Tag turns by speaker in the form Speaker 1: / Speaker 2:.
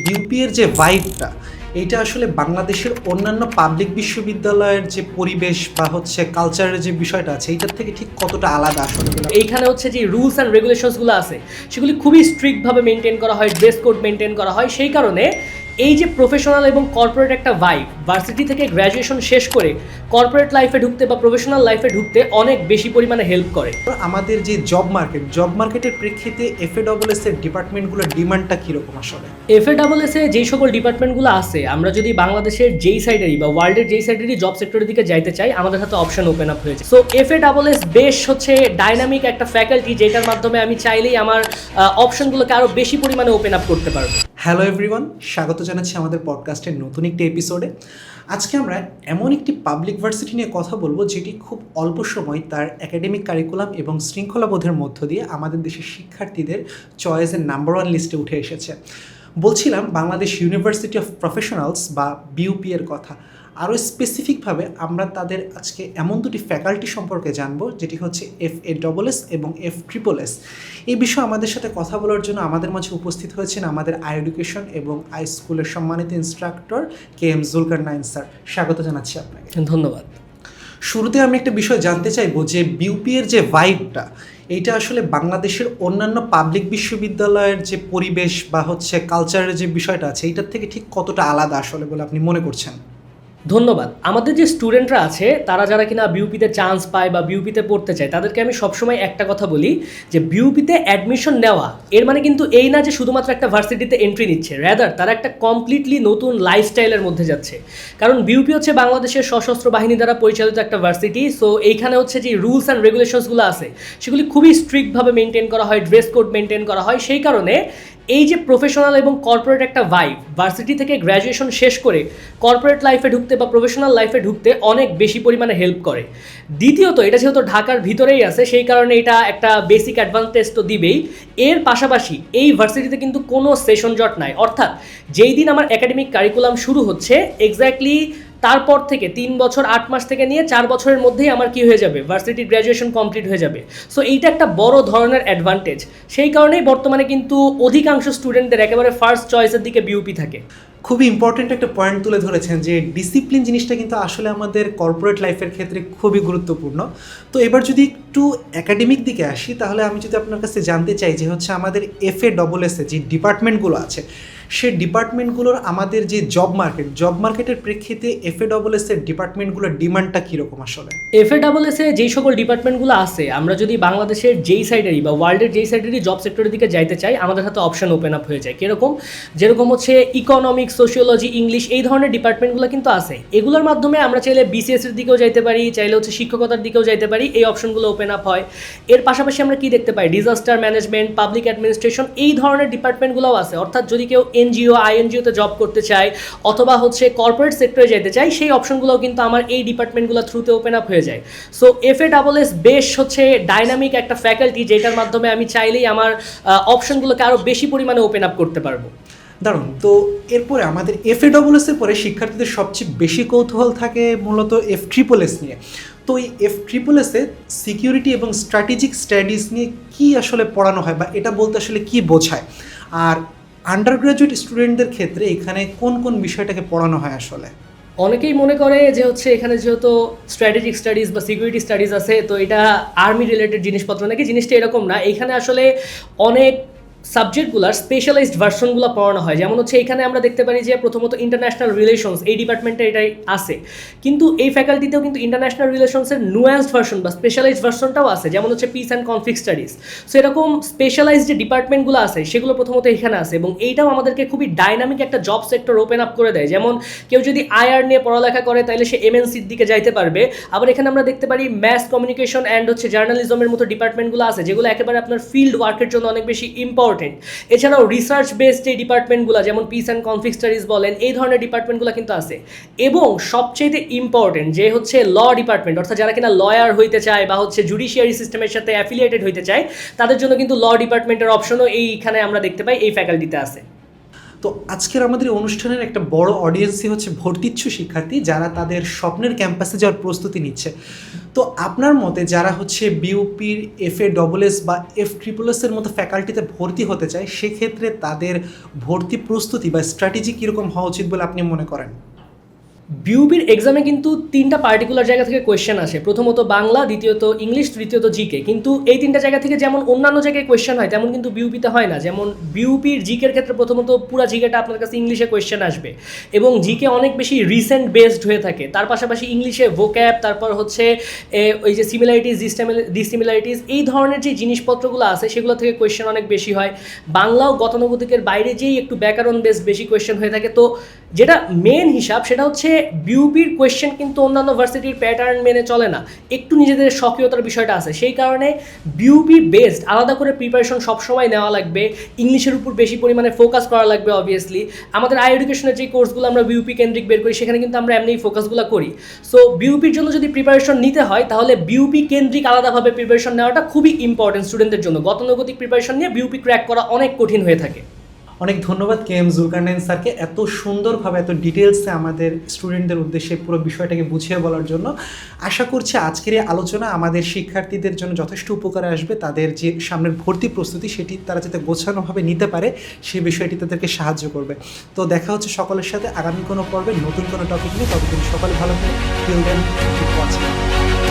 Speaker 1: বিউপিএর যে ভাইবটা এইটা আসলে বাংলাদেশের অন্যান্য পাবলিক বিশ্ববিদ্যালয়ের যে পরিবেশ বা হচ্ছে কালচারের যে বিষয়টা আছে এইটার থেকে ঠিক কতটা আলাদা আসলে বলে
Speaker 2: এইখানে হচ্ছে যে রুলস অ্যান্ড রেগুলেশনসগুলো আছে সেগুলি খুবই স্ট্রিক্টভাবে মেনটেন করা হয়, ড্রেস কোড মেনটেন করা হয়। সেই কারণে এই যে প্রফেশনাল এবং কর্পোরেট একটা ভাইব, ভার্সিটি থেকে গ্র্যাজুয়েশন শেষ করে কর্পোরেট লাইফে ঢুকতে বা প্রফেশনাল লাইফে ঢুকতে অনেক বেশি পরিমাণে হেল্প করে।
Speaker 1: আমাদের যে জব মার্কেটের প্রেক্ষিতে এফএডব্লিউএস এর ডিপার্টমেন্টগুলোর ডিমান্ডটা কীরকম আসলে?
Speaker 2: এফএডব্লিউএস এ যেই সকল ডিপার্টমেন্টগুলো আছে, আমরা যদি বাংলাদেশের যেই সাইডেরই বা ওয়ার্ল্ডের যেই সাইডেরই জব সেক্টরের দিকে যাইতে চাই, আমাদের হাতে অপশন ওপেন আপ হয়েছে। সো এফএডব্লিউএস বেশ হচ্ছে ডাইনামিক একটা ফ্যাকাল্টি, যেটার মাধ্যমে আমি চাইলেই আমার অপশনগুলোকে আরও বেশি পরিমাণে ওপেন আপ করতে পারবো।
Speaker 1: হ্যালো এভরিওয়ান, স্বাগত জানাচ্ছি আমাদের পডকাস্টের নতুন একটি এপিসোডে। আজকে আমরা এমন একটি পাবলিক ভার্সিটি নিয়ে কথা বলবো যেটি খুব অল্প সময় তার একাডেমিক কারিকুলাম এবং শৃঙ্খলাবোধের মধ্য দিয়ে আমাদের দেশের শিক্ষার্থীদের চয়েসের নাম্বার ওয়ান লিস্টে উঠে এসেছে। বলছিলাম বাংলাদেশ ইউনিভার্সিটি অফ প্রফেশনালস বা বিউপি এর কথা। আরও স্পেসিফিকভাবে আমরা তাদের আজকে এমন দুটি ফ্যাকাল্টি সম্পর্কে জানবো, যেটি হচ্ছে FASS এবং FSSS। এই বিষয়ে আমাদের সাথে কথা বলার জন্য আমাদের মাঝে উপস্থিত হয়েছেন আমাদের এডুকেশন এবং স্কুলের সম্মানিত ইনস্ট্রাক্টর KM জুলকারনাইন স্যার। স্বাগত জানাচ্ছি আপনাকে।
Speaker 2: ধন্যবাদ।
Speaker 1: শুরুতে আমি একটা বিষয় জানতে চাইবো যে বিউপি এর যে ভাইবটা এইটা আসলে বাংলাদেশের অন্যান্য পাবলিক বিশ্ববিদ্যালয়ের যে পরিবেশ বা হচ্ছে কালচারের যে বিষয়টা আছে এইটার থেকে ঠিক কতটা আলাদা আসলে বলে আপনি মনে করছেন?
Speaker 2: ধন্যবাদ। আমাদের যে স্টুডেন্টরা আছে, তারা যারা কিনা বিউপিতে চান্স পায় বা বিউপিতে পড়তে চায়, তাদেরকে আমি সবসময় একটা কথা বলি যে বিউপিতে অ্যাডমিশন নেওয়া এর মানে কিন্তু এই না যে শুধুমাত্র একটা ভার্সিটিতে এন্ট্রি নিচ্ছে, র্যাদার তারা একটা কমপ্লিটলি নতুন লাইফস্টাইলের মধ্যে যাচ্ছে। কারণ বিউপি হচ্ছে বাংলাদেশের সশস্ত্র বাহিনী দ্বারা পরিচালিত একটা ভার্সিটি। সো এইখানে হচ্ছে যে রুলস অ্যান্ড রেগুলেশনসগুলো আছে সেগুলি খুবই স্ট্রিক্টভাবে মেনটেন করা হয়, ড্রেস কোড মেনটেন করা হয়। সেই কারণে এই যে প্রফেশনাল এবং কর্পোরেট একটা ভাইব, ভার্সিটি থেকে গ্র্যাজুয়েশন শেষ করে কর্পোরেট লাইফে ঢুকতে বা প্রফেশনাল লাইফে ঢুকতে অনেক বেশি পরিমাণে হেল্প করে। দ্বিতীয়ত, এটা যেহেতু ঢাকার ভিতরেই আছে, সেই কারণে এটা একটা বেসিক অ্যাডভান্টেজ তো দিবেই। এর পাশাপাশি এই ভার্সিটিতে কিন্তু কোনো সেশন জট নাই, অর্থাৎ যেই দিন আমার একাডেমিক কারিকুলাম শুরু হচ্ছে এক্স্যাক্টলি তারপর থেকে 3 বছর 8 মাস থেকে নিয়ে 4 বছরের মধ্যেই আমার কি হয়ে যাবে, ভার্সিটি গ্র্যাজুয়েশন কমপ্লিট হয়ে যাবে। সো এইটা একটা বড় ধরনের অ্যাডভান্টেজ। সেই কারণেই বর্তমানে কিন্তু অধিকাংশ স্টুডেন্টদের একেবারে ফার্স্ট চয়েসের দিকে বিউপি থাকে।
Speaker 1: খুবই ইম্পর্টেন্ট একটা পয়েন্ট তুলে ধরেছেন যে ডিসিপ্লিন জিনিসটা কিন্তু আসলে আমাদের কর্পোরেট লাইফের ক্ষেত্রে খুবই গুরুত্বপূর্ণ। তো এবার যদি একটু একাডেমিক দিকে আসি, তাহলে আমি যদি আপনার কাছে জানতে চাই যে হচ্ছে আমাদের FASS এ যে ডিপার্টমেন্টগুলো আছে সেই ডিপার্টমেন্টগুলোর আমাদের যে জব মার্কেটের প্রেক্ষিতে FASS এর ডিপার্টমেন্টগুলোর ডিমান্ডটা কীরকম আসলে?
Speaker 2: FASS এ যেই সকল ডিপার্টমেন্টগুলো আছে, আমরা যদি বাংলাদেশের যেই সাইডেরই বা ওয়ার্ল্ডের যেই সাইডেরই জব সেক্টরের দিকে যাইতে চাই, আমাদের হাতে অপশন ওপেন আপ হয়ে যায়। কীরকম? যেরকম হচ্ছে ইকোনমিক্স, সোশিওলজি, ইংলিশ, এই ধরনের ডিপার্টমেন্টগুলো কিন্তু আছে। এগুলোর মাধ্যমে আমরা চাইলে BCS এর দিকেও যাইতে পারি, চাইলে হচ্ছে শিক্ষকতার দিকেও যাইতে পারি, এই অপশনগুলো ওপেন আপ হয়। এর পাশাপাশি আমরা কি দেখতে পাই, ডিজাস্টার ম্যানেজমেন্ট, পাবলিক অ্যাডমিনিস্ট্রেশন, এই ধরনের ডিপার্টমেন্টগুলোও আছে। অর্থাৎ যদি কেউ NGO, INGO-তে জব করতে চায় অথবা হচ্ছে কর্পোরেট সেক্টরে যেতে চাই, সেই অপশনগুলোও কিন্তু আমার এই ডিপার্টমেন্টগুলো থ্রুতে ওপেন আপ হয়ে যায়। সো FASS বেশ হচ্ছে ডাইনামিক একটা ফ্যাকাল্টি, যেটার মাধ্যমে আমি চাইলেই আমার অপশনগুলোকে আরও বেশি পরিমাণে ওপেন আপ করতে পারবো।
Speaker 1: দারুণ। তো এরপরে আমাদের FASS এর পরে শিক্ষার্থীদের সবচেয়ে বেশি কৌতূহল থাকে মূলত FSSS নিয়ে। তো এই FSSS এ সিকিউরিটি এবং স্ট্র্যাটেজিক স্টাডিজ নিয়ে কী আসলে পড়ানো হয় বা এটা বলতে আসলে কী বোঝায়? আর আন্ডার গ্র্যাজুয়েট স্টুডেন্টদের ক্ষেত্রে এখানে কোন কোন বিষয়টাকে পড়ানো হয় আসলে?
Speaker 2: অনেকেই মনে করে যে হচ্ছে এখানে যেহেতু স্ট্র্যাটেজিক স্টাডিজ বা সিকিউরিটি স্টাডিজ আছে, তো এটা আর্মি রিলেটেড জিনিসপত্র নাকি। জিনিসটা এরকম না। এখানে আসলে অনেক সাবজেক্টগুলোর স্পেশালাইজড ভার্সনগুলো পড়ানো হয়। যেমন হচ্ছে এখানে আমরা দেখতে পারি যে প্রথমত ইন্টারন্যাশনাল রিলেশনস, এই ডিপার্টমেন্টে এটাই আছে, কিন্তু এই ফ্যাকাল্টিতেও কিন্তু ইন্টারন্যাশনাল রিলেশনসের নুয়ান্সড ভার্সন বা স্পেশালাইজড ভার্সনটাও আছে। যেমন হচ্ছে piece and conflict studies. So এরকম স্পেশালাইজড যে ডিপার্টমেন্টগুলো আছে সেগুলো প্রথমত এখানে আছে, এবং এইটাও আমাদেরকে খুবই ডাইনামিক একটা জব সেক্টর ওপেন আপ করে দেয়। যেমন কেউ যদি IR নিয়ে পড়ালেখা করে তাহলে সে MNCর দিকে যাইতে পারবে। আবার এখানে আমরা দেখতে পারি ম্যাস কমিউনিকেশন অ্যান্ড হচ্ছে জার্নালিজমের মতো ডিপার্টমেন্টগুলো আছে, যেগুলো একেবারে আপনার ফিল্ড ওয়ার্কের জন্য অনেক বেশি ইম্পর্টেন্ট। এছাড়াও রিসার্চ বেসড যে ডিপার্টমেন্টগুলো, যেমন পিস অ্যান্ড কনফ্লিক্ট স্টাডিজ বলেন, এই ধরনের ডিপার্টমেন্টগুলো কিন্তু আছে। এবং সবচেয়ে ইম্পর্টেন্ট যে হচ্ছে ল ডিপার্টমেন্ট, অর্থাৎ যারা কিনা লয়ার হইতে চায় বা হচ্ছে জুডিশিয়ারি সিস্টেমের সাথে অ্যাফিলিয়েটেড হইতে চায়, তাদের জন্য কিন্তু ল ডিপার্টমেন্টের অপশনও এইখানে আমরা দেখতে পাই এই ফ্যাকাল্টিতে আছে।
Speaker 1: তো আজকের আমাদের এই অনুষ্ঠানের একটা বড় অডিয়েন্সই হচ্ছে ভর্তিচ্ছু শিক্ষার্থী যারা তাদের স্বপ্নের ক্যাম্পাসে যাওয়ার প্রস্তুতি নিচ্ছে। তো আপনার মতে যারা হচ্ছে বিউপির FA বা FSSS এর মতো ফ্যাকাল্টিতে ভর্তি হতে চায়, সেক্ষেত্রে তাদের ভর্তি প্রস্তুতি বা স্ট্র্যাটেজি কীরকম হওয়া উচিত বলে আপনি মনে করেন?
Speaker 2: বিউপির এক্সামে কিন্তু 3টা পার্টিকুলার জায়গা থেকে কোয়েশ্চেন আসে। প্রথমত বাংলা, দ্বিতীয়ত ইংলিশ, তৃতীয়ত জিকে। কিন্তু এই 3টা জায়গা থেকে যেমন অন্যান্য জায়গায় কোয়েশ্চেন হয় তেমন কিন্তু বিউপিতে হয় না। যেমন বিউপির জিকের ক্ষেত্রে প্রথমত পুরো জিকেটা আপনার কাছে ইংলিশে কোয়েশ্চেন আসবে এবং জিকে অনেক বেশি রিসেন্ট বেসড হয়ে থাকে। তার পাশাপাশি ইংলিশে ভোক্যাব, তারপর হচ্ছে ওই যে সিমিলারিটিস, ডিসিমিলারিটিস, এই ধরনের যে জিনিসপত্রগুলো আছে সেগুলো থেকে কোয়েশ্চেন অনেক বেশি হয়। বাংলাও গতানুগতিকের বাইরে যেই একটু ব্যাকরণ বেসড বেশি কোয়েশ্চেন হয়ে থাকে। তো যেটা মেন হিসাব সেটা হচ্ছে বিউপির কোয়েশ্চেন কিন্তু অন্যান্য ভার্সিটির প্যাটার্ন মেনে চলে না, একটু নিজেদের স্বকীয়তার বিষয়টা আছে। সেই কারণে বিউপি বেসড আলাদা করে প্রিপারেশন সবসময় নেওয়া লাগবে, ইংলিশের উপর বেশি পরিমাণে ফোকাস করা লাগবে। অবভিয়াসলি আমাদের আই এডুকেশনের যে কোর্সগুলো আমরা বিউপি কেন্দ্রিক বের করি সেখানে কিন্তু আমরা এমনি ফোকাসগুলো করি। সো বিউপির জন্য যদি প্রিপারেশন নিতে হয় তাহলে বিউপি কেন্দ্রিক আলাদাভাবে প্রিপারেশন নেওয়াটা খুবই ইম্পর্টেন্ট স্টুডেন্টদের জন্য। গতানুগতিক প্রিপারেশন নিয়ে বিউপি ক্র্যাক করা অনেক কঠিন হয়ে থাকে।
Speaker 1: অনেক ধন্যবাদ KM জুলকারনাইন স্যারকে এত সুন্দরভাবে এত ডিটেলসে আমাদের স্টুডেন্টদের উদ্দেশ্যে পুরো বিষয়টাকে বুঝিয়ে বলার জন্য। আশা করছি আজকের এই আলোচনা আমাদের শিক্ষার্থীদের জন্য যথেষ্ট উপকারে আসবে। তাদের যে সামনের ভর্তি প্রস্তুতি সেটি তারা যাতে গোছানোভাবে নিতে পারে সেই বিষয়টি তাদেরকে সাহায্য করবে। তো দেখা হচ্ছে সকলের সাথে আগামী কোনো পর্বে নতুন কোনো টপিক নিয়ে। ততদিন সকালে ভালো থাকবেন। Till then, keep watching.